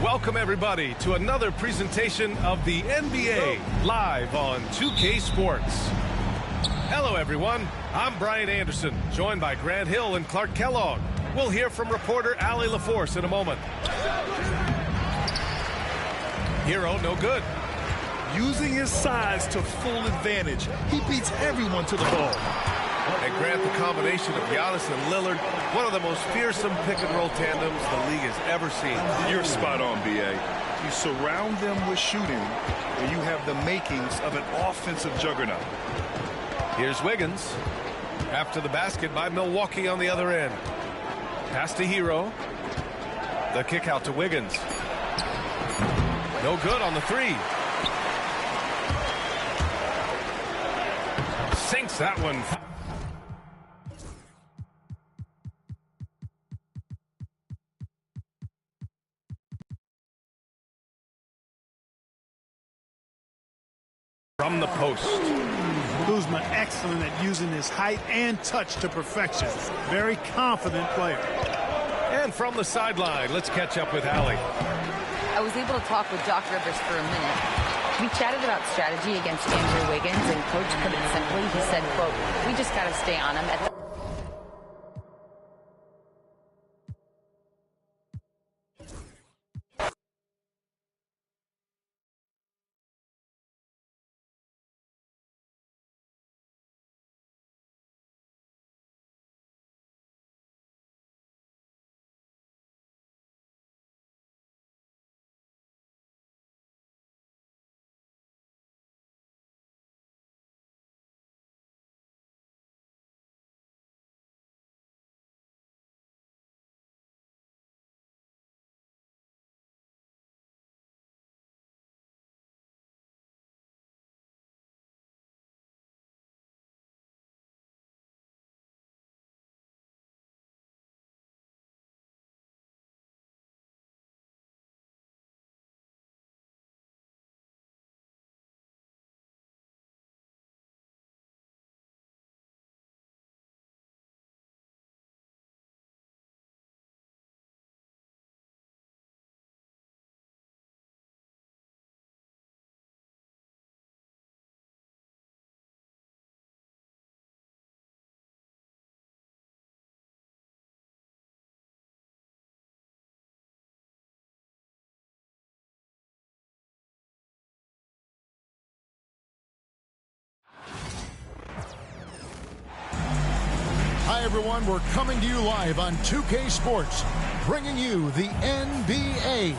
Welcome, everybody, to another presentation of the NBA live on 2K Sports. Hello, everyone. I'm Brian Anderson, joined by Grant Hill and Clark Kellogg. We'll hear from reporter Allie LaForce in a moment. Hero, no good. Using his size to full advantage. He beats everyone to the ball. And Grant, the combination of Giannis and Lillard, one of the most fearsome pick-and-roll tandems the league has ever seen. You're spot on, B.A. You surround them with shooting, and you have the makings of an offensive juggernaut. Here's Wiggins. After the basket by Milwaukee on the other end. Pass to Hero. The kick out to Wiggins. No good on the three. Sinks that one. From the post. Kuzma excellent at using his height and touch to perfection. Very confident player. And from the sideline, let's catch up with Allie. I was able to talk with Doc Rivers for a minute. We chatted about strategy against Andrew Wiggins, and Coach put it simply. He said, quote, "We just got to stay on him." Hi, everyone. We're coming to you live on 2K Sports, bringing you the NBA. Here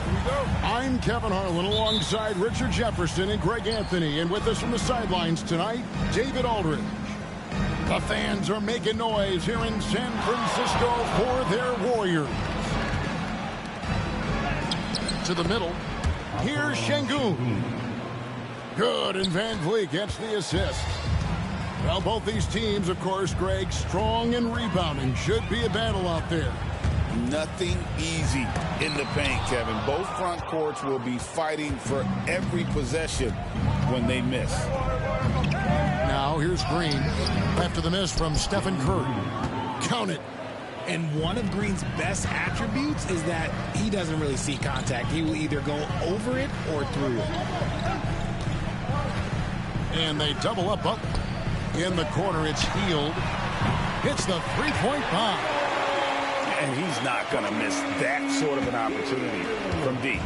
we go. I'm Kevin Harlan alongside Richard Jefferson and Greg Anthony. And with us from the sidelines tonight, David Aldridge. The fans are making noise here in San Francisco for their Warriors. To the middle. Here's Şengün. Good, and Van Vliet gets the assist. Well, both these teams, of course, Greg, strong and rebounding. Should be a battle out there. Nothing easy in the paint, Kevin. Both front courts will be fighting for every possession when they miss. Now, here's Green. After the miss from Stephen Curry. Count it. And one of Green's best attributes is that he doesn't really see contact. He will either go over it or through it. And they double up Butler. In the corner, it's Hield. Hits the three-point bomb. And he's not going to miss that sort of an opportunity from deep.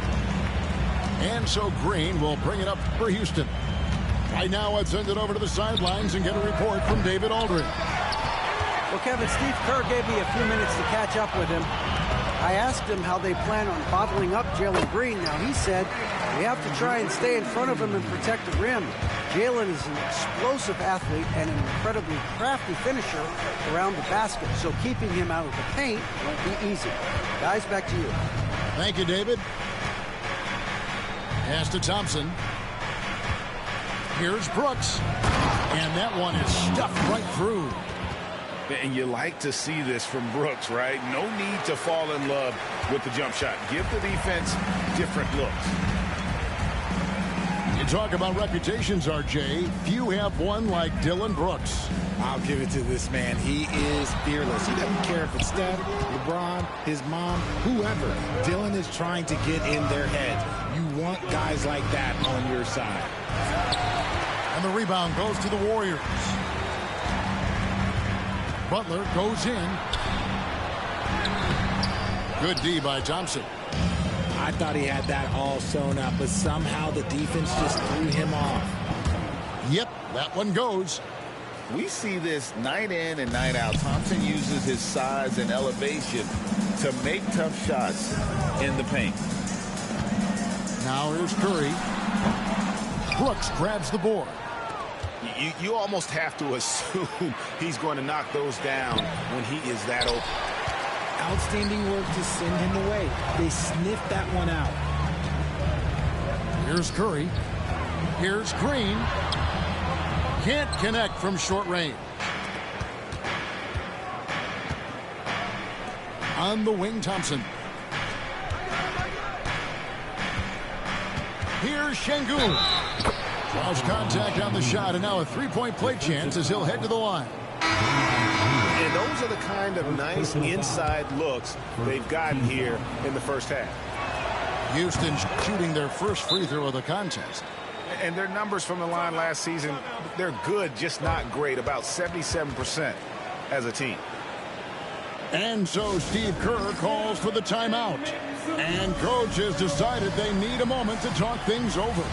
And so Green will bring it up for Houston. Right now, let's send it over to the sidelines and get a report from David Aldridge. Well, Kevin, Steve Kerr gave me a few minutes to catch up with him. I asked him how they plan on bottling up Jalen Green. Now, he said we have to try and stay in front of him and protect the rim. Jalen is an explosive athlete and an incredibly crafty finisher around the basket, so keeping him out of the paint won't be easy. Guys, back to you. Thank you, David. Pass to Thompson. Here's Brooks. And that one is stuffed right through. And you like to see this from Brooks, right? No need to fall in love with the jump shot. Give the defense different looks. You talk about reputations, RJ. Few have one like Dillon Brooks. I'll give it to this man. He is fearless. He doesn't care if it's Steph, LeBron, his mom, whoever. Dillon is trying to get in their heads. You want guys like that on your side. And the rebound goes to the Warriors. Butler goes in. Good D by Thompson. I thought he had that all sewn up, but somehow the defense just threw him off. Yep, that one goes. We see this night in and night out. Thompson uses his size and elevation to make tough shots in the paint. Now here's Curry. Brooks grabs the board. You almost have to assume he's going to knock those down when he is that open. Outstanding work to send him away. They sniffed that one out. Here's Curry. Here's Green. Can't connect from short range. On the wing, Thompson. Here's Şengün. Draws contact on the shot, and now a three-point play chance as he'll head to the line. And those are the kind of nice inside looks they've gotten here in the first half. Houston shooting their first free throw of the contest. And their numbers from the line last season, they're good, just not great, about 77% as a team. And so Steve Kerr calls for the timeout. And coach has decided they need a moment to talk things over.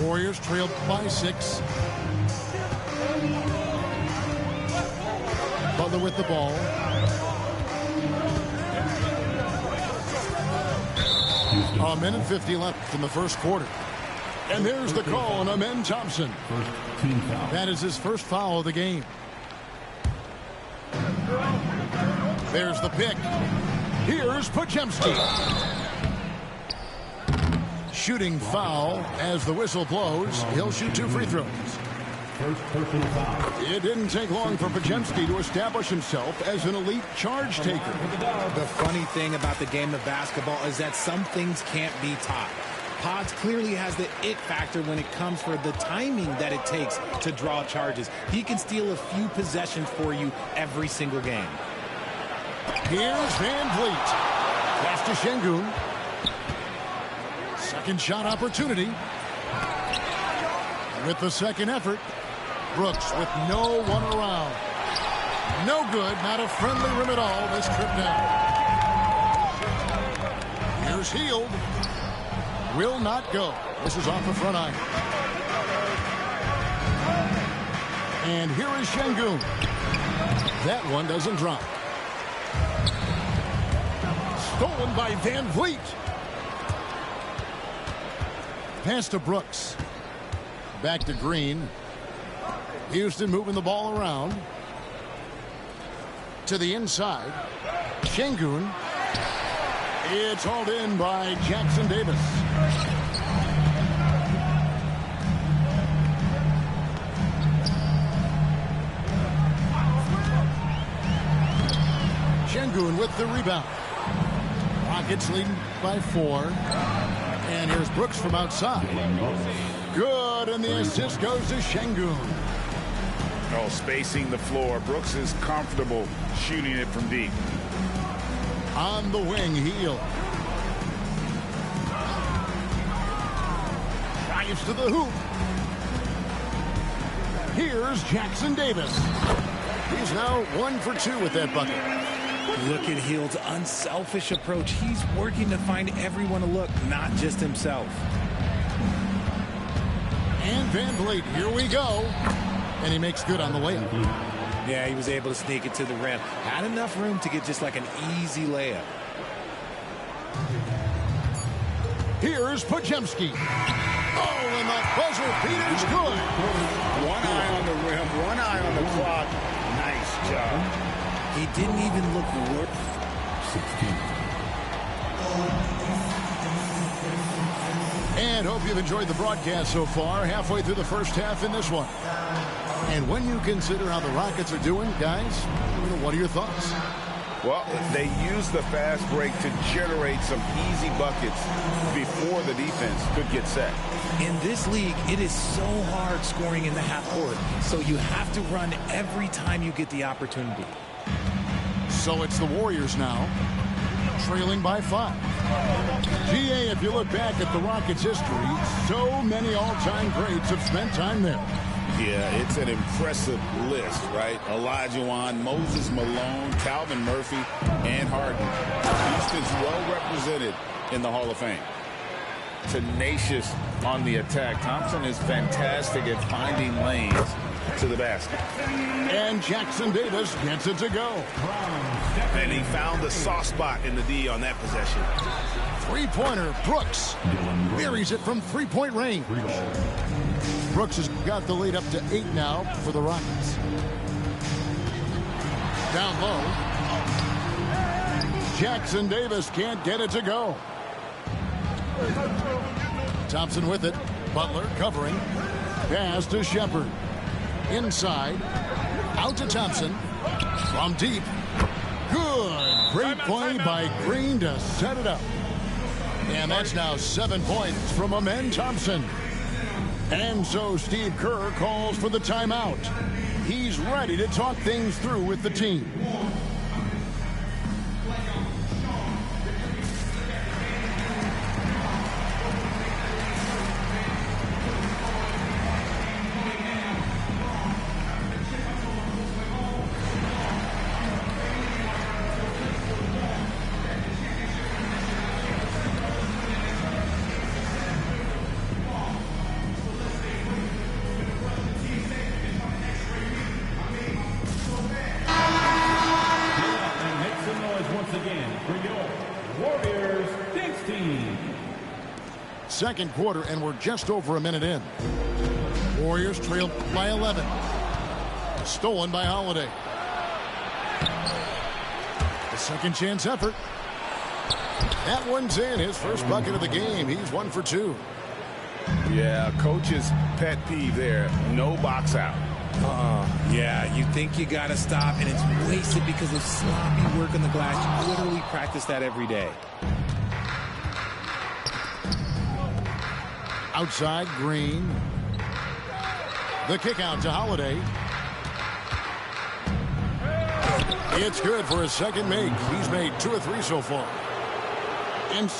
Warriors trailed by 6. Butler with the ball. A minute 50 left in the first quarter. And there's the call on Amen Thompson. That is his first foul of the game. There's the pick. Here's Podziemski. Shooting foul as the whistle blows. He'll shoot 2 free throws. It didn't take long for Podziemski to establish himself as an elite charge taker. The funny thing about the game of basketball is that some things can't be taught. Pods clearly has the it factor when it comes for the timing that it takes to draw charges. He can steal a few possessions for you every single game. Here's Van Vliet. Pass to Şengün. Second shot opportunity. With the second effort, Brooks with no one around. No good, not a friendly rim at all this trip down. Here's Hield. Will not go. This is off the front iron. And here is Şengün. That one doesn't drop. Stolen by Van Vliet. Pass to Brooks. Back to Green. Houston moving the ball around. To the inside. Şengün. It's hauled in by Jackson Davis. Şengün with the rebound. Rockets leading by 4. And here's Brooks from outside. Good, and the assist goes to Şengün. Oh, spacing the floor. Brooks is comfortable shooting it from deep. On the wing, Hield. Drives to the hoop. Here's Jackson Davis. He's now 1 for 2 with that bucket. Look at Hield's unselfish approach. He's working to find everyone a look, not just himself. And Van Vliet, here we go. And he makes good on the layup. Yeah, he was able to sneak it to the rim. Had enough room to get just like an easy layup. Here's Podziemski. Oh, and the buzzer beater's good. One eye on the rim, one eye on the clock. Nice. job. He didn't even look worth. 16. And hope you've enjoyed the broadcast so far. Halfway through the first half in this one. And when you consider how the Rockets are doing, guys, what are your thoughts? Well, they used the fast break to generate some easy buckets before the defense could get set. In this league, it is so hard scoring in the half court, so you have to run every time you get the opportunity. So it's the Warriors now, trailing by 5. GA, if you look back at the Rockets' history, so many all-time greats have spent time there. Yeah, it's an impressive list, right? Olajuwon, Moses Malone, Calvin Murphy, and Harden. Houston's well represented in the Hall of Fame. Tenacious on the attack. Thompson is fantastic at finding lanes to the basket. And Jackson Davis gets it to go. And he found the soft spot in the D on that possession. Three-pointer, Brooks buries it from three-point range. Brooks has got the lead up to 8 now for the Rockets. Down low. Jackson Davis can't get it to go. Thompson with it. Butler covering. Pass to Shepard. Inside. Out to Thompson. From deep. Good. Great play by Green to set it up. And that's now 7 points from Amen Thompson. And so Steve Kerr calls for the timeout. He's ready to talk things through with the team. Second quarter, and we're just over a minute in. Warriors trail by 11. Stolen by Holiday. The second chance effort. That one's in. His first bucket of the game. He's 1 for 2. Yeah, coach's pet peeve there. No box out. Yeah, you think you got to stop, and it's wasted because of sloppy work on the glass. You literally practice that every day. Outside, Green. The kick out to Holiday. It's good for his second make. He's made 2 or 3 so far. And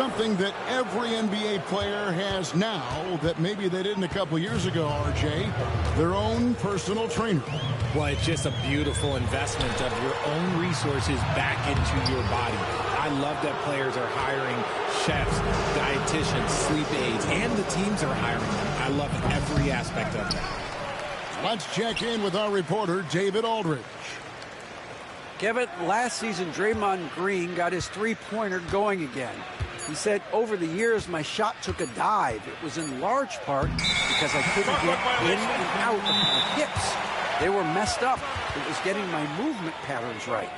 something that every NBA player has now that maybe they didn't a couple years ago, RJ, their own personal trainer. Well, it's just a beautiful investment of your own resources back into your body. I love that players are hiring chefs, dietitians, sleep aides, and the teams are hiring them. I love every aspect of that. Let's check in with our reporter, David Aldridge. Kevin, last season, Draymond Green got his three-pointer going again. He said, over the years, my shot took a dive. It was in large part because I couldn't get in and out of my hips. They were messed up. It was getting my movement patterns right.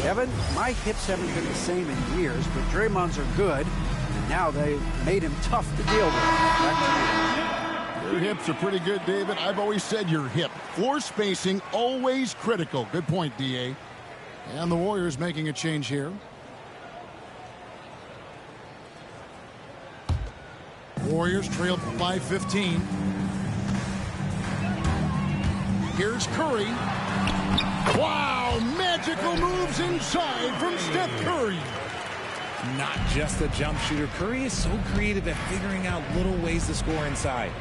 Kevin, my hips haven't been the same in years, but Draymond's are good, and now they've made him tough to deal with. Back to you. Your hips are pretty good, David. I've always said your hip. Floor spacing, always critical. Good point, D.A. And the Warriors making a change here. Warriors trail by 15. Here's Curry. Wow, magical moves inside from Steph Curry. Not just a jump shooter. Curry is so creative at figuring out little ways to score inside.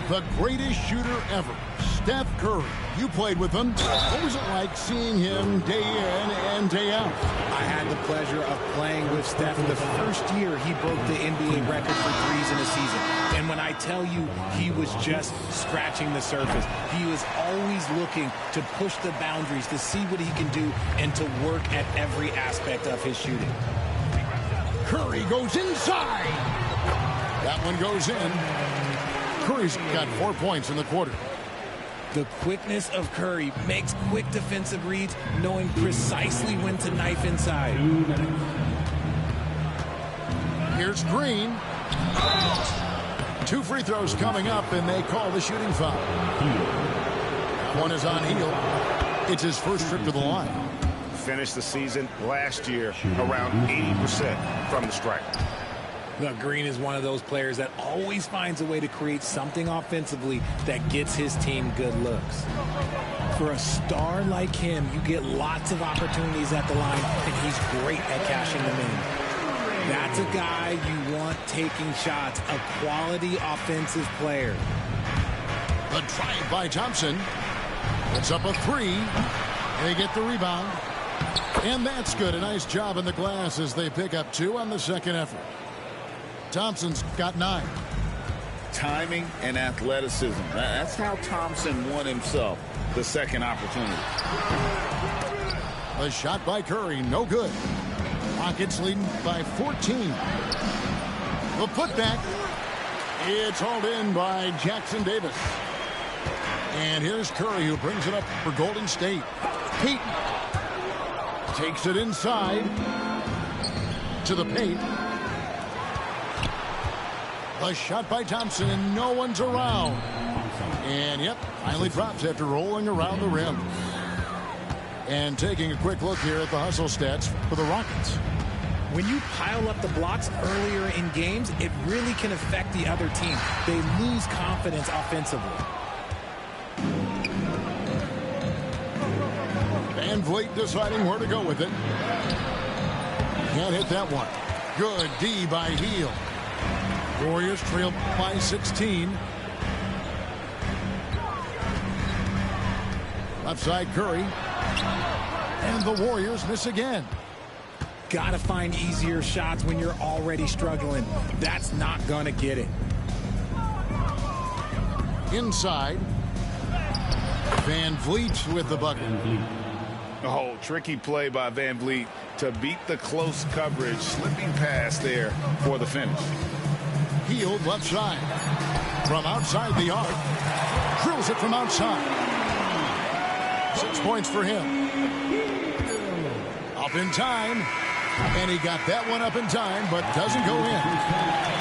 The greatest shooter ever Steph Curry. You played with him. What was it like seeing him day in and day out? I had the pleasure of playing with Steph. The first year he broke the NBA record for threes in a season. And when I tell you he was just scratching the surface, he was always looking to push the boundaries, to see what he can do, and to work at every aspect of his shooting. Curry goes inside. That one goes in. Curry's got 4 points in the quarter. The quickness of Curry makes quick defensive reads, knowing precisely when to knife inside. Here's Green. 2 free throws coming up, and they call the shooting foul. One is on Hield. It's his first trip to the line. Finished the season last year around 80% from the stripe. Now, Green is one of those players that always finds a way to create something offensively that gets his team good looks. For a star like him, you get lots of opportunities at the line, and he's great at cashing them in. That's a guy you want taking shots, a quality offensive player. The drive by Thompson. It's up a 3. They get the rebound. And that's good. A nice job in the glass as they pick up 2 on the second effort. Thompson's got 9. Timing and athleticism. That's how Thompson won himself the second opportunity. A shot by Curry, no good. Rockets leading by 14. The putback. It's hauled in by Jackson Davis. And here's Curry, who brings it up for Golden State. Pete takes it inside to the paint. A shot by Thompson, and no one's around. And, yep, finally drops after rolling around the rim. And taking a quick look here at the hustle stats for the Rockets. When you pile up the blocks earlier in games, it really can affect the other team. They lose confidence offensively. Van Vliet deciding where to go with it. Can't hit that one. Good D by Hield. Warriors trail by 16. Left side Curry. And the Warriors miss again. Gotta find easier shots when you're already struggling. That's not gonna get it. Inside. Van Vliet with the bucket. Oh, tricky play by Van Vliet to beat the close coverage. Slipping past there for the finish. Hield left side. From outside the arc. Drills it from outside. 6 points for him. Up in time. And he got that one up in time, but doesn't go in.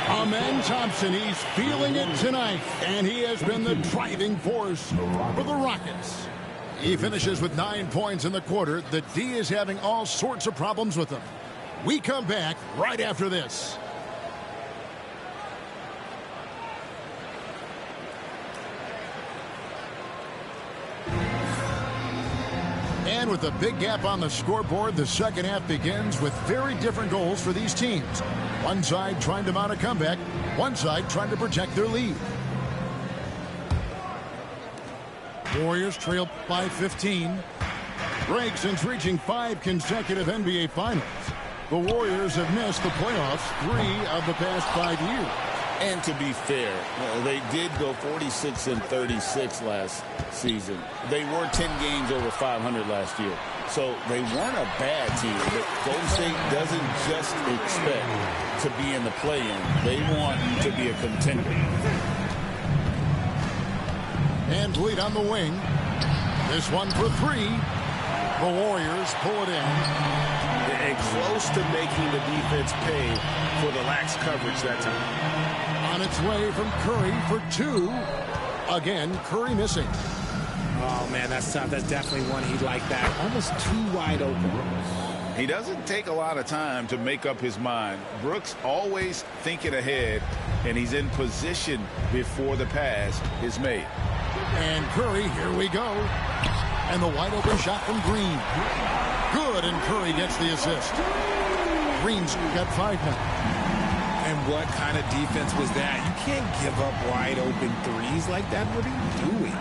Amen Thompson, he's feeling it tonight. And he has been the driving force for the Rockets. He finishes with 9 points in the quarter. The D is having all sorts of problems with him. We come back right after this. And with a big gap on the scoreboard, the second half begins with very different goals for these teams. One side trying to mount a comeback, one side trying to protect their lead. Warriors trail by 15. Break since reaching 5 consecutive NBA Finals. The Warriors have missed the playoffs 3 of the past 5 years. And to be fair, they did go 46-36 last season. They were 10 games over 500 last year. So they weren't a bad team, but Golden State doesn't just expect to be in the play-in. They want to be a contender. And lead on the wing. This one for 3. The Warriors pull it in. And close to making the defense pay for the lax coverage that time. On its way from Curry for 2. Again, Curry missing. Oh, man, that's tough. That's definitely one he'd like back. Almost too wide open. He doesn't take a lot of time to make up his mind. Brooks always thinking ahead, and he's in position before the pass is made. And Curry, here we go. And the wide open shot from Green. Good, and Curry gets the assist. Green's got 5 now. And what kind of defense was that? You can't give up wide open threes like that. What are you doing?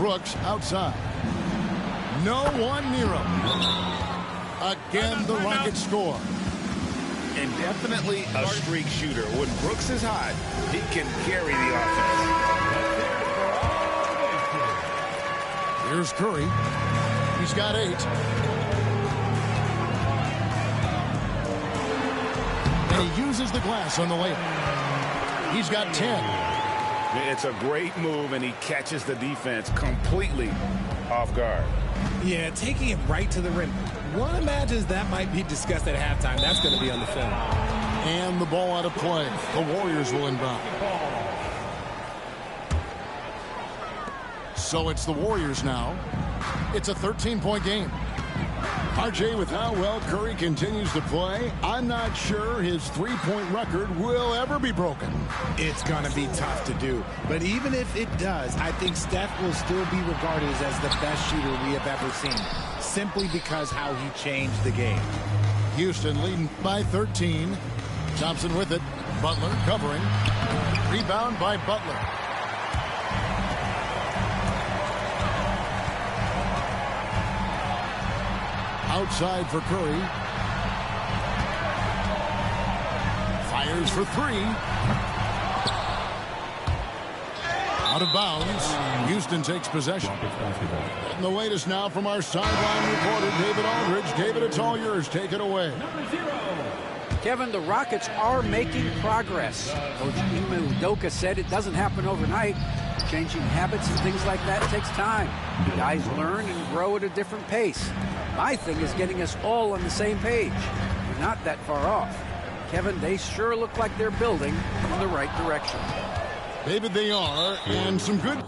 Brooks outside. No one near him. Again, the Rockets score. And definitely a streak shooter. When Brooks is hot, he can carry the offense. Here's Curry. He's got 8. And he uses the glass on the layup. He's got 10. It's a great move, and he catches the defense completely off guard. Yeah, taking it right to the rim. One imagines that might be discussed at halftime. That's going to be on the film. And the ball out of play. The Warriors will inbound. So it's the Warriors now. It's a 13-point game. RJ, with how well Curry continues to play, I'm not sure his three-point record will ever be broken. It's going to be tough to do. But even if it does, I think Steph will still be regarded as the best shooter we have ever seen, simply because how he changed the game. Houston leading by 13. Thompson with it. Butler covering. Rebound by Butler. Outside for Curry. Fires for 3. Out of bounds. Houston takes possession. And the latest now from our sideline reporter, David Aldridge. David, it's all yours. Take it away. Kevin, the Rockets are making progress. Coach Ime Udoka said it doesn't happen overnight. Changing habits and things like that takes time. Guys learn and grow at a different pace. My thing is getting us all on the same page. We're not that far off. Kevin, they sure look like they're building in the right direction. David, they are, and some good...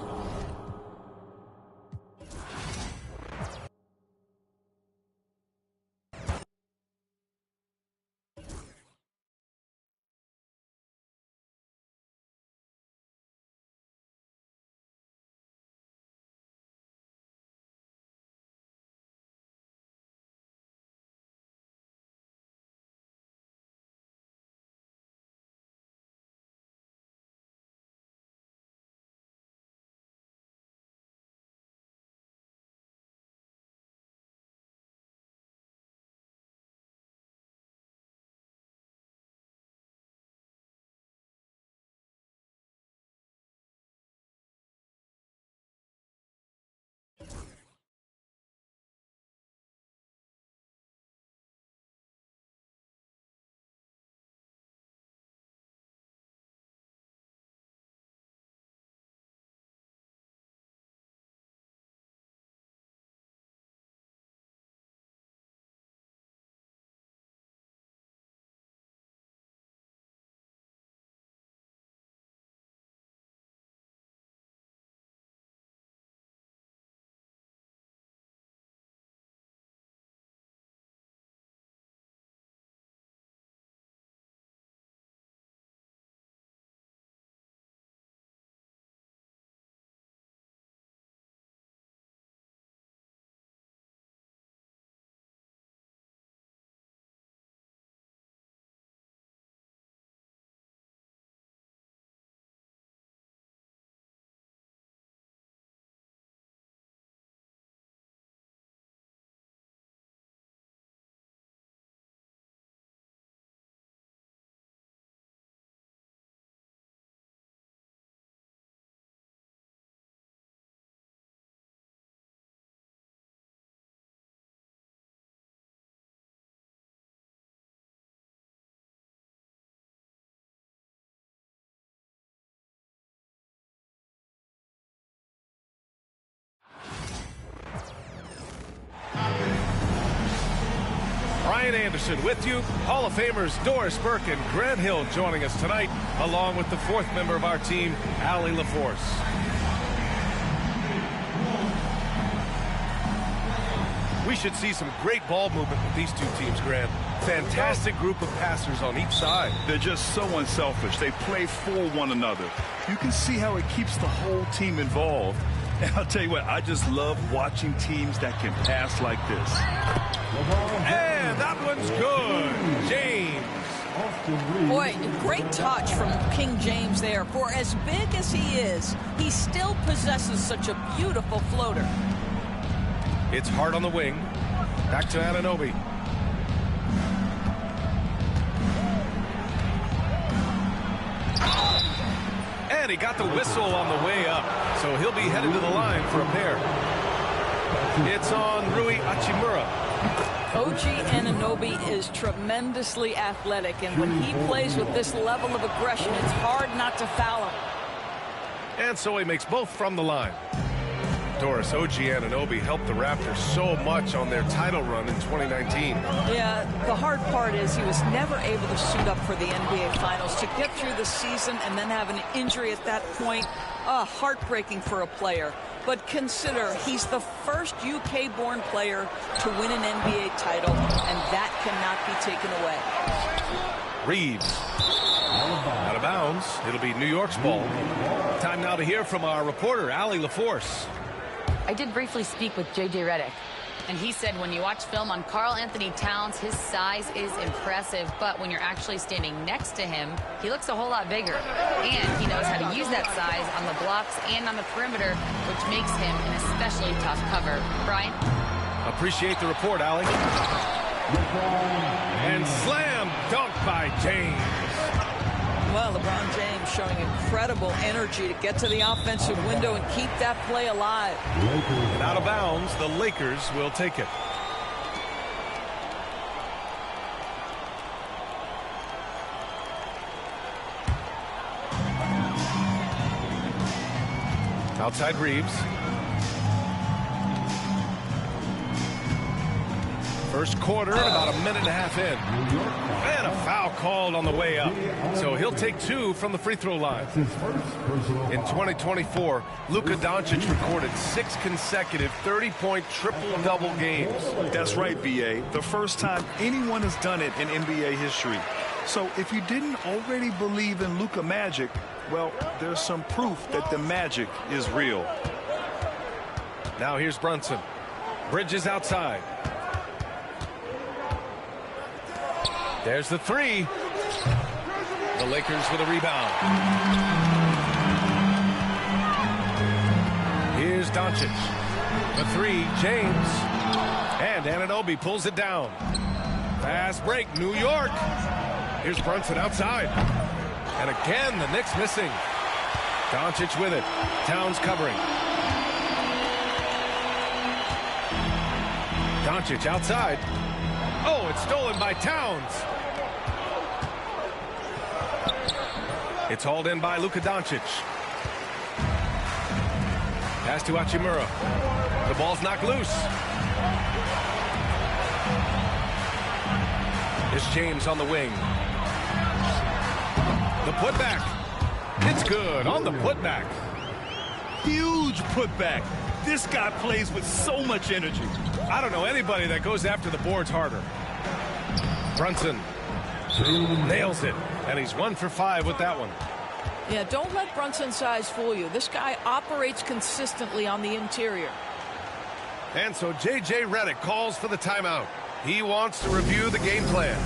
Brian Anderson with you. Hall of Famers Doris Burke and Grant Hill joining us tonight, along with the fourth member of our team, Allie LaForce. We should see some great ball movement with these two teams, Grant. Fantastic group of passers on each side. They're just so unselfish. They play for one another. You can see how it keeps the whole team involved. And I'll tell you what, I just love watching teams that can pass like this. And that one's good. James Boy, great touch from King James there. For as big as he is, he still possesses such a beautiful floater. It's hard on the wing. Back to Anunoby. And he got the whistle on the way up. So he'll be headed to the line for a pair. It's on Rui Hachimura. OG Anunoby is tremendously athletic, and when he plays with this level of aggression, it's hard not to foul him. And so he makes both from the line. Doris, OG Anunoby helped the Raptors so much on their title run in 2019. Yeah, the hard part is he was never able to suit up for the NBA Finals. To get through the season and then have an injury at that point, heartbreaking for a player. But consider, he's the first UK-born player to win an NBA title, and that cannot be taken away. Reeves. Out of bounds. It'll be New York's ball. Time now to hear from our reporter, Allie LaForce. I did briefly speak with J.J. Redick, and he said when you watch film on Karl Anthony Towns, his size is impressive, but when you're actually standing next to him, he looks a whole lot bigger. And he knows how to use that size on the blocks and on the perimeter, which makes him an especially tough cover. Brian? Appreciate the report, Allie. And slam dunk by James. Well, LeBron James showing incredible energy to get to the offensive window and keep that play alive. And out of bounds, the Lakers will take it. Outside Reeves. First quarter, about a minute and a half in. And a foul called on the way up. So he'll take 2 from the free throw line. In 2024, Luka Doncic recorded 6 consecutive 30-point triple-double games. That's right, B.A. The first time anyone has done it in NBA history. So if you didn't already believe in Luka magic, well, there's some proof that the magic is real. Now here's Brunson. Bridges outside. There's the 3. The Lakers with a rebound. Here's Doncic. The 3, James. And Anunoby pulls it down. Fast break, New York. Here's Brunson outside. And again, the Knicks missing. Doncic with it. Towns covering. Doncic outside. Oh, it's stolen by Towns. It's hauled in by Luka Doncic. Pass to Hachimura. The ball's knocked loose. It's James on the wing. The putback. It's good on the putback. Huge putback. This guy plays with so much energy. I don't know anybody that goes after the boards harder. Brunson nails it, and he's 1 for 5 with that one. Yeah, don't let Brunson's size fool you. This guy operates consistently on the interior. And so J.J. Redick calls for the timeout. He wants to review the game plan.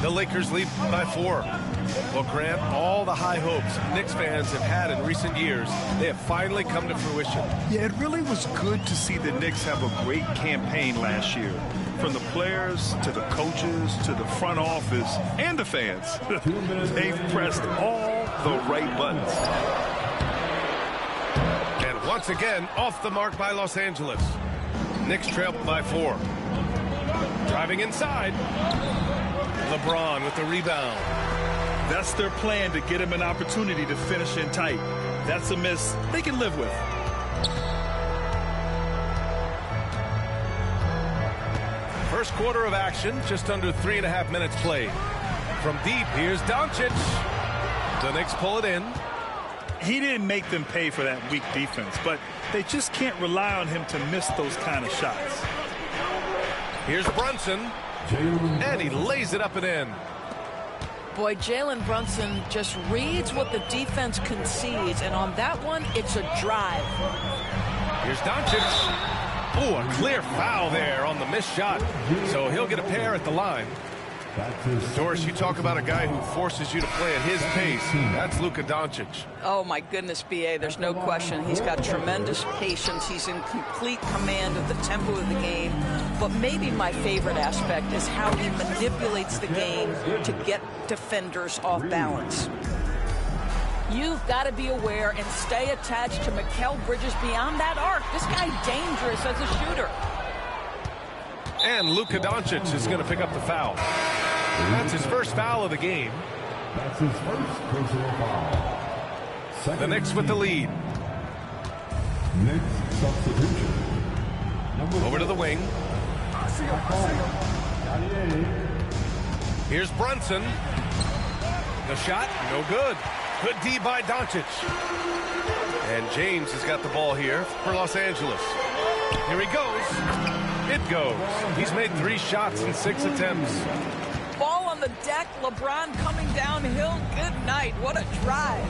The Lakers lead by 4. Well, Grant, all the high hopes Knicks fans have had in recent years, they have finally come to fruition. Yeah, it really was good to see the Knicks have a great campaign last year. From the players to the coaches to the front office and the fans. They've pressed all the right buttons. And once again, off the mark by Los Angeles. Knicks trail by 4. Driving inside. LeBron with the rebound. That's their plan, to get him an opportunity to finish in tight. That's a miss they can live with. First quarter of action, just under 3.5 minutes played. From deep, here's Doncic. The Knicks pull it in. He didn't make them pay for that weak defense, but they just can't rely on him to miss those kind of shots. Here's Brunson, and he lays it up and in. Boy, Jalen Brunson just reads what the defense concedes, and on that one, it's a drive. Here's Doncic. Oh, a clear foul there on the missed shot. So he'll get a pair at the line. Doris, you talk about a guy who forces you to play at his pace. That's Luka Doncic. Oh, my goodness, B.A., there's no question. He's got tremendous patience. He's in complete command of the tempo of the game. But maybe my favorite aspect is how he manipulates the game to get defenders off balance. You've got to be aware and stay attached to Mikal Bridges beyond that arc. This guy's dangerous as a shooter. And Luka Doncic is going to pick up the foul. That's his first foul of the game. That's his first personal foul. The Knicks with the lead. Knicks substitution. Over to the wing. Here's Brunson. The shot, no good. Good D by Doncic. And James has got the ball here for Los Angeles. Here he goes. It goes. He's made 3 shots in 6 attempts. Ball on the deck. LeBron coming downhill. Good night. What a drive.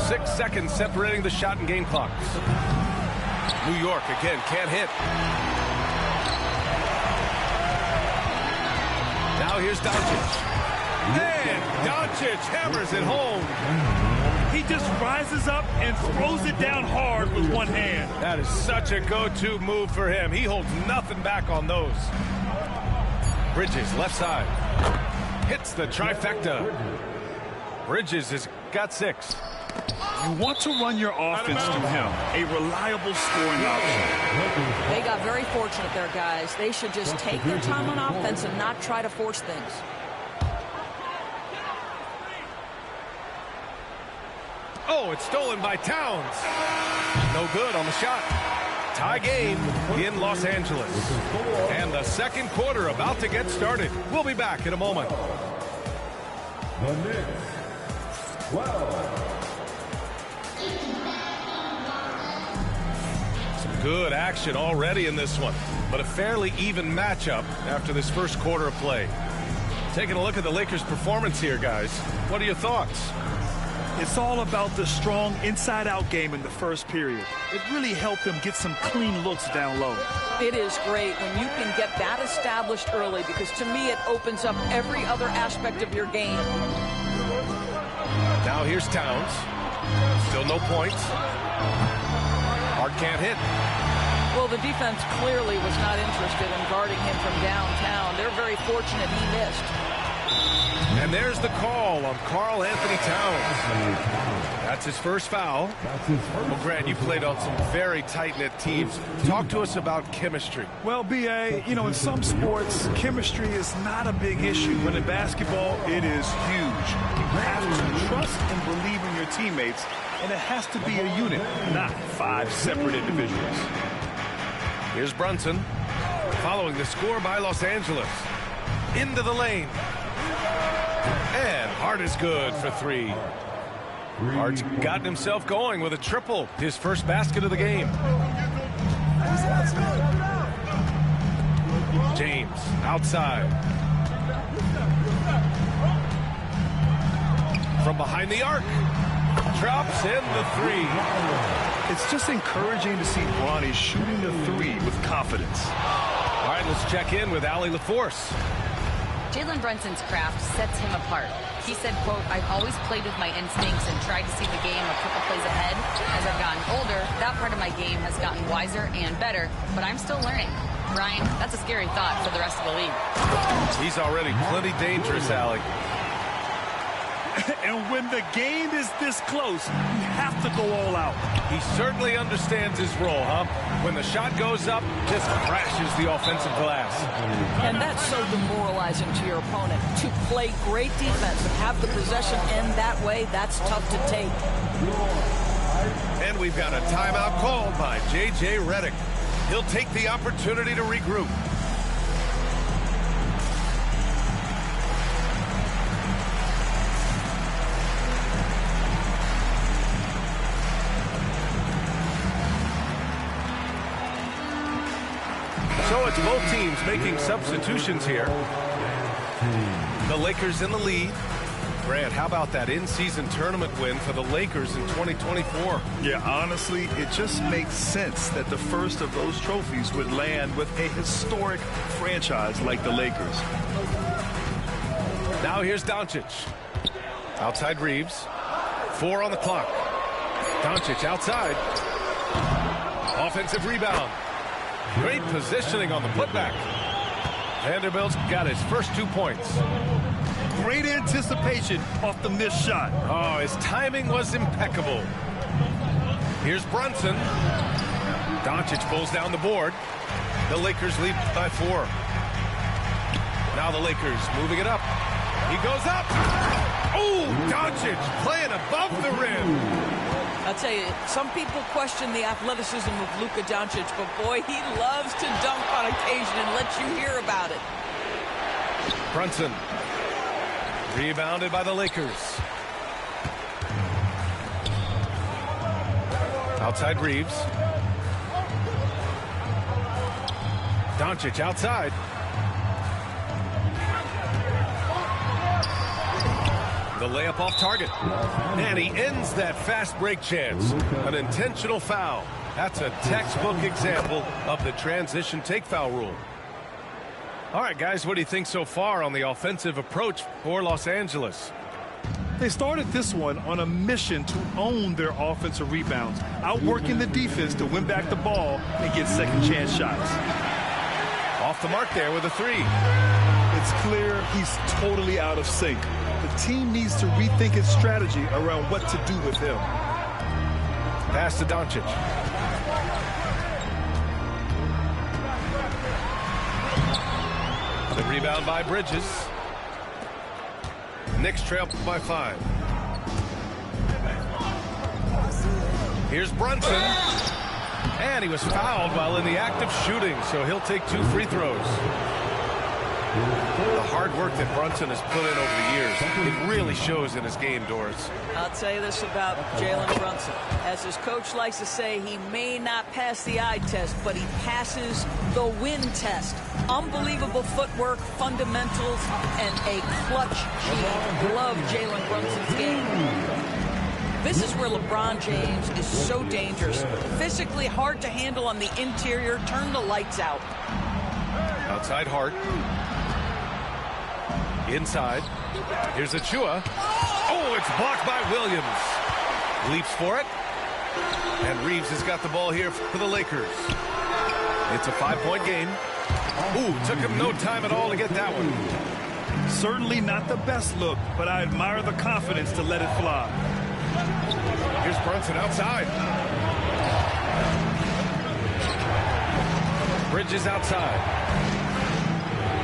6 seconds separating the shot and game clocks. New York again can't hit. Now here's Doncic. And Doncic hammers it home. He just rises up and throws it down hard with one hand. That is such a go-to move for him. He holds nothing back on those. Bridges, left side. Hits the trifecta. Bridges has got 6. You want to run your offense through him. A reliable scoring option. They got very fortunate there, guys. They should just take their time on offense and not try to force things. Oh, it's stolen by Towns. No good on the shot. Tie game in Los Angeles. And the second quarter about to get started. We'll be back in a moment. The Knicks 12. Some good action already in this one, but a fairly even matchup after this first quarter of play. Taking a look at the Lakers' performance here, guys. What are your thoughts? It's all about the strong inside-out game in the first period. It really helped them get some clean looks down low. It is great when you can get that established early, because to me it opens up every other aspect of your game. Now here's Towns. Still no points. Hart can't hit. Well, the defense clearly was not interested in guarding him from downtown. They're very fortunate he missed. And there's the call on Karl Anthony Towns. That's his first foul. Well, Grant, you played on some very tight-knit teams. Talk to us about chemistry. Well, B.A., you know, in some sports, chemistry is not a big issue, but in basketball, it is huge. You have to trust and believe in your teammates, and it has to be a unit, not 5 separate individuals. Here's Brunson, following the score by Los Angeles. Into the lane. And Hart is good for 3. Hart's gotten himself going with a triple, his first basket of the game. James outside. From behind the arc. Drops in the 3. It's just encouraging to see Bronny shooting the 3 with confidence. All right, let's check in with Allie LaForce. Jalen Brunson's craft sets him apart. He said, quote, "I've always played with my instincts and tried to see the game a couple plays ahead. As I've gotten older, that part of my game has gotten wiser and better, but I'm still learning." Brian, that's a scary thought for the rest of the league. He's already plenty dangerous, Allie. And when the game is this close, you have to go all out. He certainly understands his role, huh? When the shot goes up, just crashes the offensive glass. And that's so demoralizing to your opponent. To play great defense and have the possession end that way, that's tough to take. And we've got a timeout called by J.J. Redick. He'll take the opportunity to regroup. So it's both teams making substitutions here. The Lakers in the lead. Grant, how about that in-season tournament win for the Lakers in 2024? Yeah, honestly, it just makes sense that the first of those trophies would land with a historic franchise like the Lakers. Now here's Doncic. Outside Reeves. 4 on the clock. Doncic outside. Offensive rebound. Great positioning on the putback. Vanderbilt's got his first 2 points. Great anticipation off the missed shot. Oh, his timing was impeccable. Here's Brunson. Doncic pulls down the board. The Lakers lead by 4. Now the Lakers moving it up. He goes up. Oh, Doncic playing above the rim. I'll tell you, some people question the athleticism of Luka Doncic, but boy, he loves to dunk on occasion and let you hear about it. Brunson. Rebounded by the Lakers. Outside Reeves. Doncic outside. The layup off target. And he ends that fast break chance. An intentional foul. That's a textbook example of the transition take foul rule. All right, guys, what do you think so far on the offensive approach for Los Angeles? They started this one on a mission to own their offensive rebounds, outworking the defense to win back the ball and get second chance shots. Off the mark there with a 3. It's clear he's totally out of sync. The team needs to rethink its strategy around what to do with him. Pass to Doncic. The rebound by Bridges. Knicks trail by 5. Here's Brunson. And he was fouled while in the act of shooting, so he'll take 2 free throws. The hard work that Brunson has put in over the years, it really shows in his game, Doris. I'll tell you this about Jalen Brunson. As his coach likes to say, he may not pass the eye test, but he passes the win test. Unbelievable footwork, fundamentals, and a clutch gene. Love Jalen Brunson's game. This is where LeBron James is so dangerous. Physically hard to handle on the interior. Turn the lights out. Outside Hart. Inside. Here's Achua. Oh, it's blocked by Williams. Leaps for it. And Reeves has got the ball here for the Lakers. It's a 5-point game. Ooh, took him no time at all to get that one. Certainly not the best look, but I admire the confidence to let it fly. Here's Brunson outside. Bridges outside.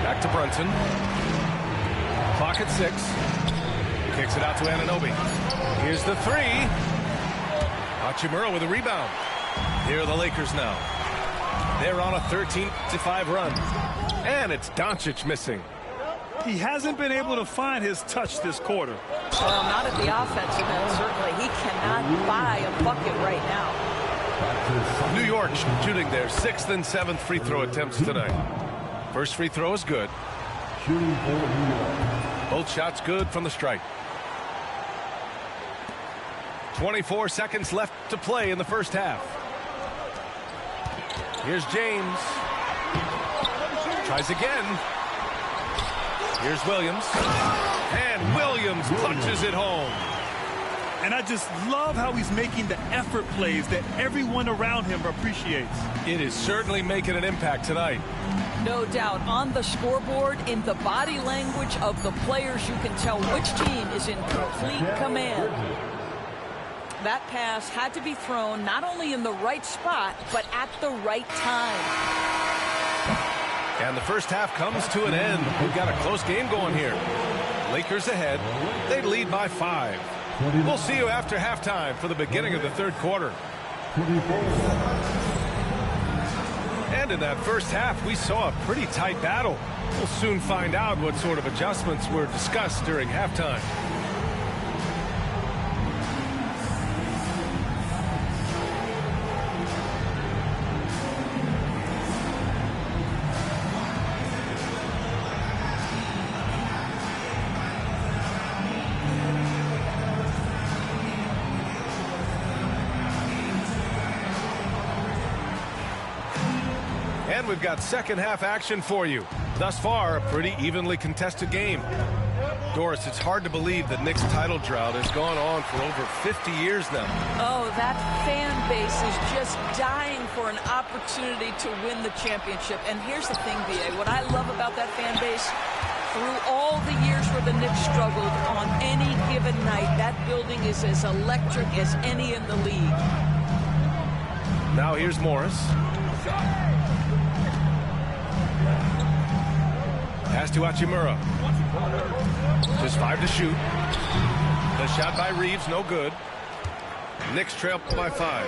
Back to Brunson. Clock at 6. Kicks it out to Anunoby. Here's the 3. Hachimura with a rebound. Here are the Lakers now. They're on a 13-5 run. And it's Doncic missing. He hasn't been able to find his touch this quarter. Well, not at the offensive end, certainly. He cannot buy a bucket right now. New York shooting their 6th and 7th free throw attempts tonight. First free throw is good. Both shots good from the stripe. 24 seconds left to play in the first half. Here's James. Tries again. Here's Williams. And Williams punches it home. And I just love how he's making the effort plays that everyone around him appreciates. It is certainly making an impact tonight. No doubt. On the scoreboard, in the body language of the players, you can tell which team is in complete command. That pass had to be thrown not only in the right spot, but at the right time. And the first half comes to an end. We've got a close game going here. Lakers ahead. They lead by 5. We'll see you after halftime for the beginning of the third quarter. And in that first half, we saw a pretty tight battle. We'll soon find out what sort of adjustments were discussed during halftime. And we've got second half action for you. Thus far, a pretty evenly contested game. Doris, it's hard to believe the Knicks title drought has gone on for over 50 years now. Oh, that fan base is just dying for an opportunity to win the championship. And here's the thing, B.A., what I love about that fan base, through all the years where the Knicks struggled, on any given night, that building is as electric as any in the league. Now here's Morris. Pass to Hachimura. Just 5 to shoot. The shot by Reeves, no good. Knicks trail by 5.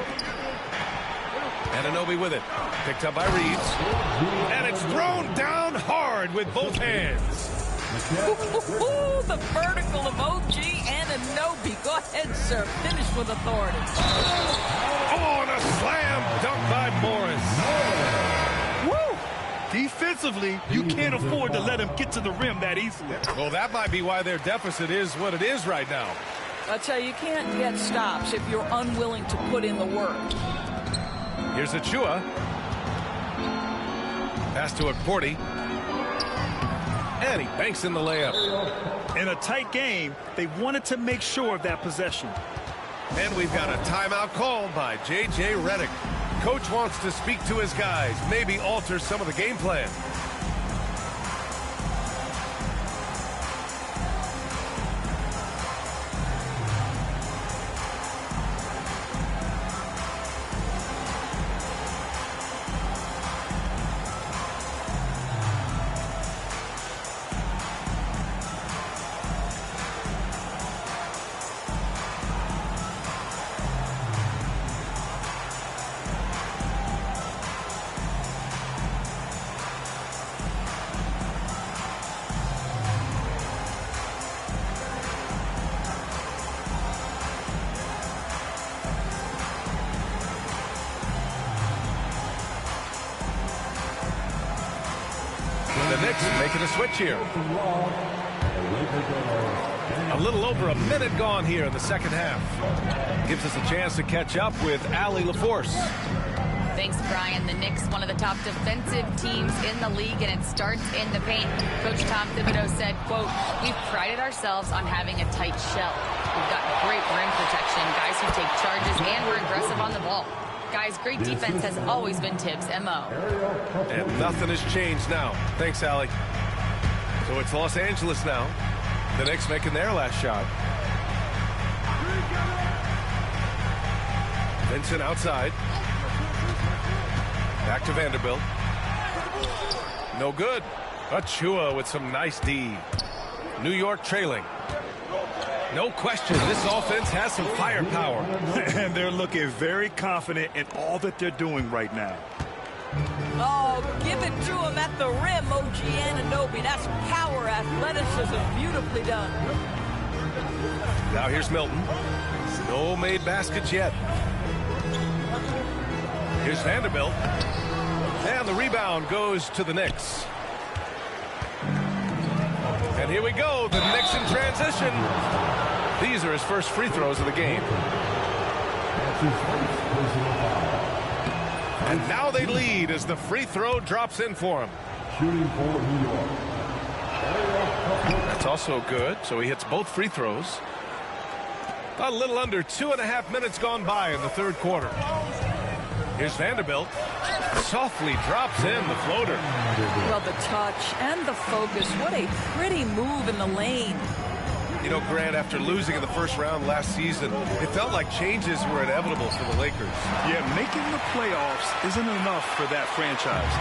Anunoby with it. Picked up by Reeves. And it's thrown down hard with both hands. The vertical of OG Anunoby. Go ahead, sir. Finish with authority. Oh, and a slam dunk by Morris. Defensively, you can't afford to let him get to the rim that easily. Well, that might be why their deficit is what it is right now. I tell you, you can't get stops if you're unwilling to put in the work. Here's Achua. Pass to Akporti. And he banks in the layup. In a tight game, they wanted to make sure of that possession. And we've got a timeout called by J.J. Redick. Coach wants to speak to his guys, maybe alter some of the game plan. The Knicks making a switch here. A little over a minute gone here in the second half. Gives us a chance to catch up with Allie LaForce. Thanks, Brian. The Knicks, one of the top defensive teams in the league, and it starts in the paint. Coach Tom Thibodeau said, quote, "We've prided ourselves on having a tight shell. We've got great rim protection, guys who take charges, and we're aggressive on the ball. Guys, great defense has always been Tibbs' MO." And nothing has changed now. Thanks, Allie. So it's Los Angeles now. The Knicks making their last shot. Vincent outside. Back to Vanderbilt. No good. Achua with some nice D. New York trailing. No question, this offense has some firepower. And they're looking very confident in all that they're doing right now. Oh, give it to him at the rim, OG Anunoby. That's power, athleticism, beautifully done. Now here's Milton. No made baskets yet. Here's Vanderbilt. And the rebound goes to the Knicks. And here we go, the Knicks in transition. These are his first free throws of the game. And now they lead as the free throw drops in for him. Shooting for New York. That's also good, so he hits both free throws. A little under 2.5 minutes gone by in the third quarter. Here's Vanderbilt. Softly drops in the floater. Well, the touch and the focus. What a pretty move in the lane. You know, Grant, after losing in the first round last season, it felt like changes were inevitable for the Lakers. Yeah, making the playoffs isn't enough for that franchise.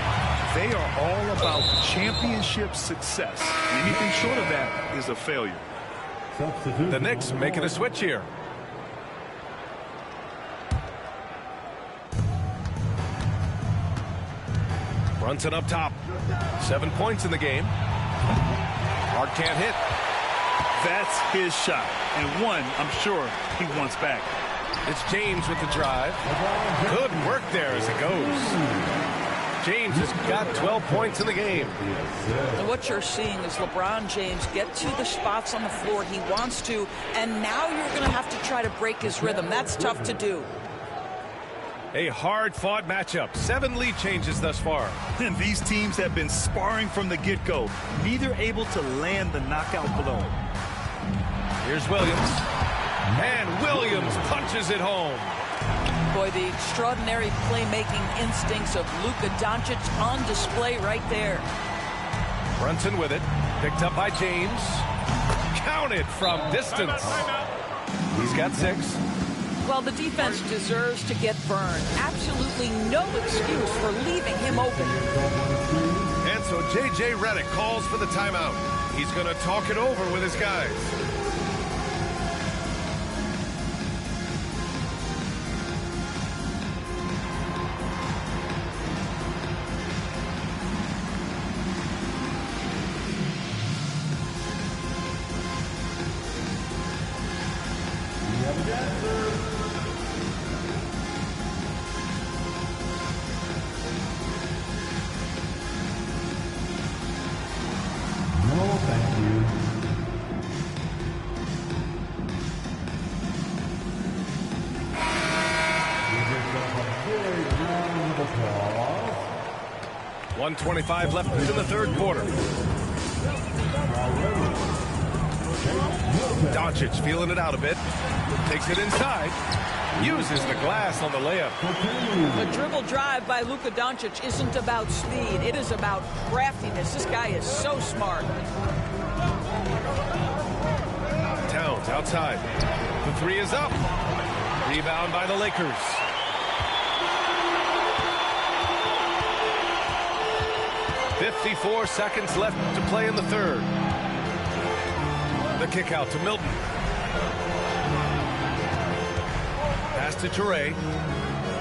They are all about championship success. Anything short of that is a failure. The Knicks making a switch here. Brunson up top. 7 points in the game. Hart can't hit. That's his shot, and one I'm sure he wants back. It's James with the drive. Good work there as it goes. James has got 12 points in the game. And what you're seeing is LeBron James get to the spots on the floor he wants to, and now you're going to have to try to break his rhythm. That's tough to do. A hard-fought matchup. 7 lead changes thus far. And these teams have been sparring from the get-go, neither able to land the knockout blow. Here's Williams. And Williams punches it home. Boy, the extraordinary playmaking instincts of Luka Doncic on display right there. Brunson with it. Picked up by James. Counted from distance. He's got 6. Well, the defense deserves to get burned. Absolutely no excuse for leaving him open. And so J.J. Redick calls for the timeout. He's going to talk it over with his guys. Thank you. 1:25 left in the third quarter. Doncic feeling it out a bit. Takes it inside. Uses the glass on the layup. The dribble drive by Luka Doncic isn't about speed. It is about craftiness. This guy is so smart. Towns outside. The 3 is up. Rebound by the Lakers. .54 seconds left to play in the third. The kick out to Milton. Pass to Toure.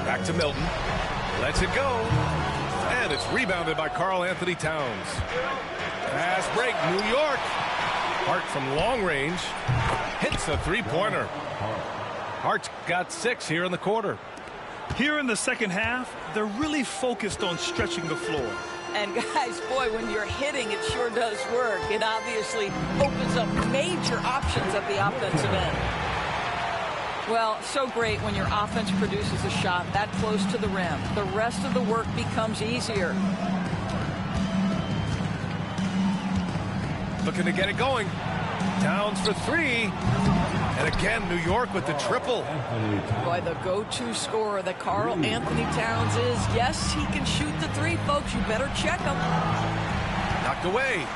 Back to Milton. Lets it go. And it's rebounded by Karl Anthony Towns. Pass break, New York. Hart from long range. Hits a three-pointer. Hart's got 6 here in the quarter. Here in the second half, they're really focused on stretching the floor. And guys, boy, when you're hitting, it sure does work. It obviously opens up major options at the offensive end. Well, so great when your offense produces a shot that close to the rim. The rest of the work becomes easier. Looking to get it going. Towns for 3. And again, New York with the triple. Boy, the go-to scorer that Karl Anthony Towns is. Yes, he can shoot the 3, folks. You better check him. Knocked away.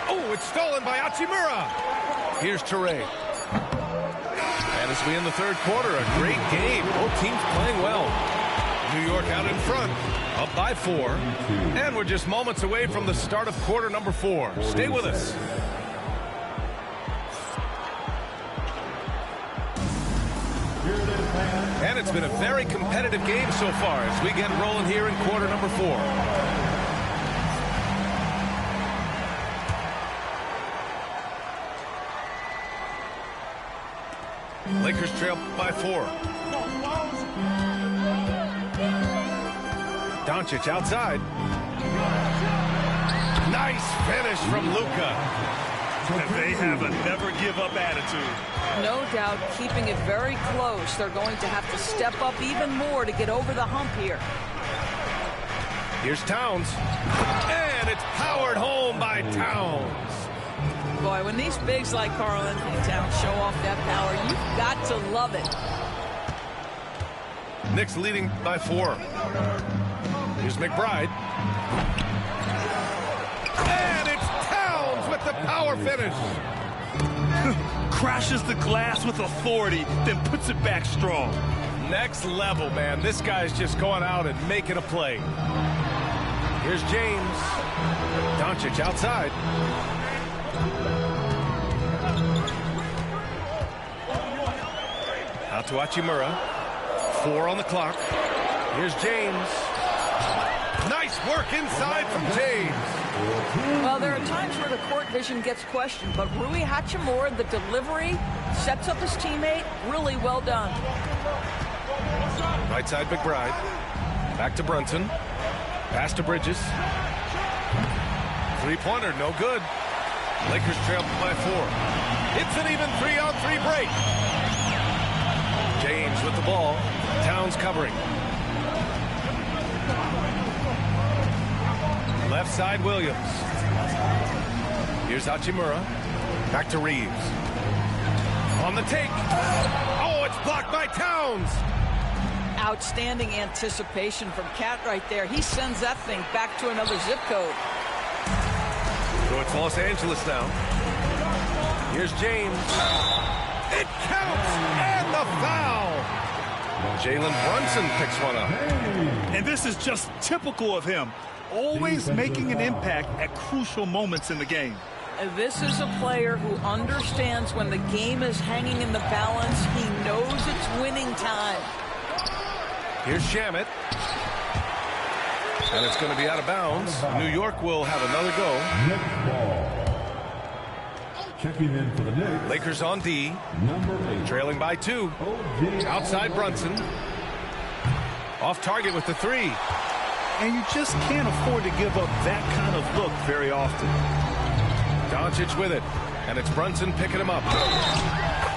Oh, it's stolen by Hachimura. Here's Toure. And as we end the third quarter, a great game. Both teams playing well. New York out in front, up by 4. And we're just moments away from the start of quarter number 4. Stay with us. And it's been a very competitive game so far as we get rolling here in quarter number 4. Lakers trail by 4. Doncic outside. Nice finish from Luka. They have a never-give-up attitude. No doubt keeping it very close. They're going to have to step up even more to get over the hump here. Here's Towns. And it's powered home by Towns. Boy, when these bigs like Karl Anthony Towns show off that power, you've got to love it. Knicks leading by 4. Here's McBride. And it's Towns with the power finish. Crashes the glass with authority, then puts it back strong. Next level, man. This guy's just going out and making a play. Here's James. Doncic outside. Out to Hachimura. 4 on the clock. Here's James. Nice work inside from James. Well, there are times where the court vision gets questioned, but Rui Hachimura, the delivery, sets up his teammate. Really well done. Right side McBride. Back to Brunson. Pass to Bridges. Three-pointer, no good. Lakers trail by 4. It's an even 3-on-3 break. James with the ball. Towns covering. Left side Williams. Here's Hachimura. Back to Reeves. On the take. Oh, it's blocked by Towns. Outstanding anticipation from Cat right there. He sends that thing back to another zip code. So it's Los Angeles now. Here's James. It counts, and the foul. Jalen Brunson picks one up. And this is just typical of him. Always making an impact at crucial moments in the game. This is a player who understands when the game is hanging in the balance. He knows it's winning time. Here's Shamet. And it's going to be out of bounds. New York will have another go. Next ball. Checking in for the Knicks. Lakers on D. Number 8. Trailing by 2. Outside Brunson. Off target with the 3. And you just can't afford to give up that kind of look very often. Doncic with it. And it's Brunson picking him up.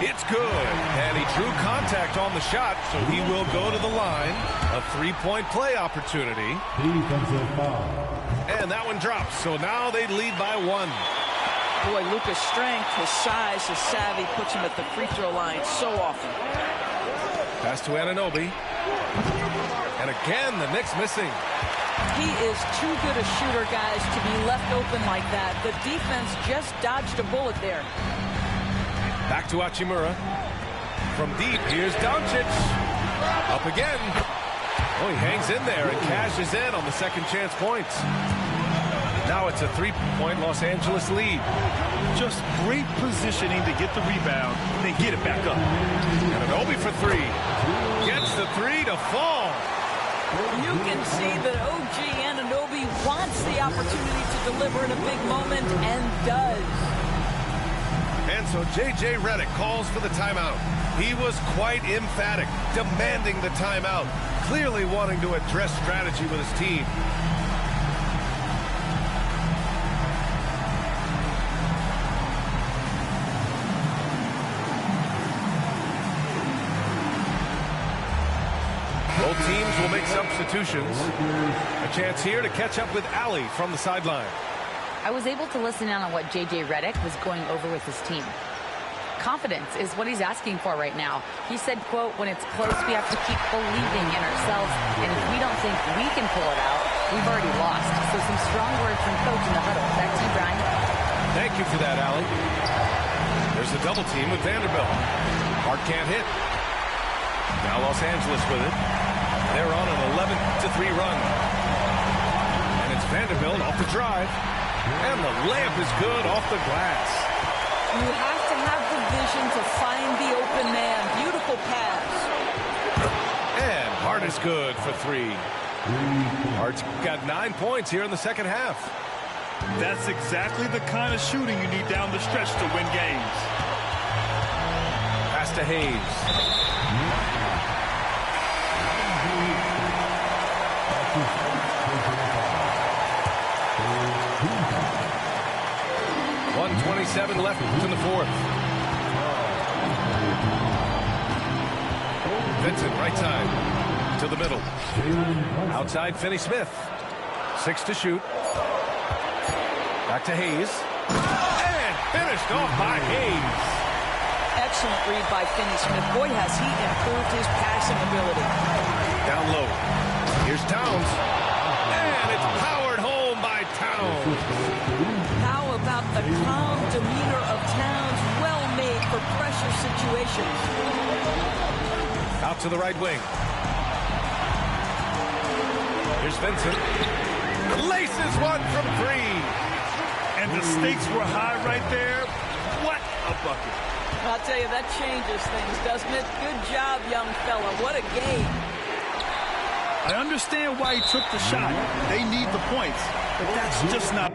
It's good. And he drew contact on the shot, so he will go to the line. A 3-point play opportunity. Defensive foul. And that one drops. So now they lead by 1. Boy, Luka's strength, his size, his savvy puts him at the free throw line so often. Pass to Anunoby. And again, the Knicks missing. He is too good a shooter, guys, to be left open like that. The defense just dodged a bullet there. Back to Hachimura. From deep, here's Doncic. Up again. Oh, he hangs in there and cashes in on the second chance points. Now it's a 3-point Los Angeles lead. Just great positioning to get the rebound, then get it back up. Anunoby for 3. Gets the 3 to fall. You can see that OG Anunoby wants the opportunity to deliver in a big moment and does. And so J.J. Redick calls for the timeout. He was quite emphatic, demanding the timeout, clearly wanting to address strategy with his team. Both teams will make substitutions. A chance here to catch up with Allie from the sideline. I was able to listen in on what J.J. Redick was going over with his team. Confidence is what he's asking for right now. He said, quote, when it's close, we have to keep believing in ourselves. And if we don't think we can pull it out, we've already lost. So some strong words from coach in the huddle. Back to you, Brian. Thank you for that, Allie. There's a double team with Vanderbilt. Hart can't hit. Now Los Angeles with it. They're on an 11-3 run. And it's Vanderbilt off the drive. And the layup is good off the glass. You have to have the vision to find the open man. Beautiful pass. And Hart is good for 3. Hart's got 9 points here in the second half. That's exactly the kind of shooting you need down the stretch to win games. Pass to Hayes. 1:27 left in the 4th. Vincent, right side, to the middle. Outside, Finney-Smith. 6 to shoot. Back to Hayes. And finished off by Hayes. Excellent read by Finney-Smith. Boy, has he improved his passing ability. Down low. Here's Towns. Congratulations. Out to the right wing. Here's Vincent. Laces one from 3. And the stakes were high right there. What a bucket. I'll tell you, that changes things, doesn't it? Good job, young fella. What a game. I understand why he took the shot. They need the points, but that's just not